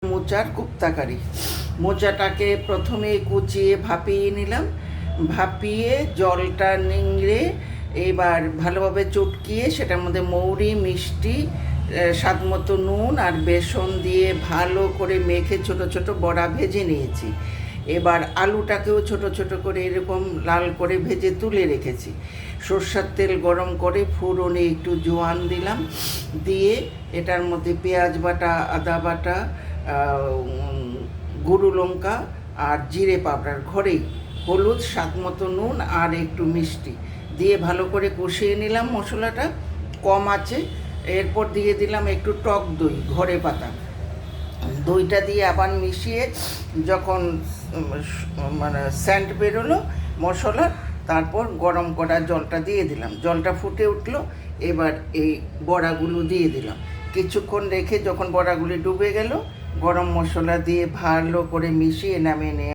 মোচার কুপ্তাকারি। মোচাটাকে প্রথমে কুচিয়ে ভাপিয়ে নিলাম, ভাপিয়ে জলটা নিংড়ে এবার ভালোভাবে চটকিয়ে সেটার মধ্যে মৌরি, মিষ্টি, স্বাদ মতো নুন আর বেসন দিয়ে ভালো করে মেখে ছোট ছোট বড়া ভেজে নিয়েছি। এবার আলুটাকেও ছোট ছোট করে এরকম লাল করে ভেজে তুলে রেখেছি। সর্ষের তেল গরম করে ফোড়নে একটু জোয়ান দিলাম, দিয়ে এটার মধ্যে পেঁয়াজ বাটা, আদা বাটা, গুঁড়ো লঙ্কা আর জিরে পাউডার ঘরেই, হলুদ, স্বাদ মতো নুন আর একটু মিষ্টি দিয়ে ভালো করে কষিয়ে নিলাম মশলাটা কম আছে। এরপর দিয়ে দিলাম একটু টক দই ঘরে পাতা, দইটা দিয়ে আবার মিশিয়ে যখন মানে স্যান্ট বেরোলো মশলার, তারপর গরম করা জলটা দিয়ে দিলাম, জলটা ফুটে উঠলো। এবার এই বড়াগুলো দিয়ে দিলাম, কিছুক্ষণ রেখে যখন বড়াগুলি ডুবে গেল গরম মশলা দিয়ে ভালো করে মিশিয়ে নামিয়ে নিয়ে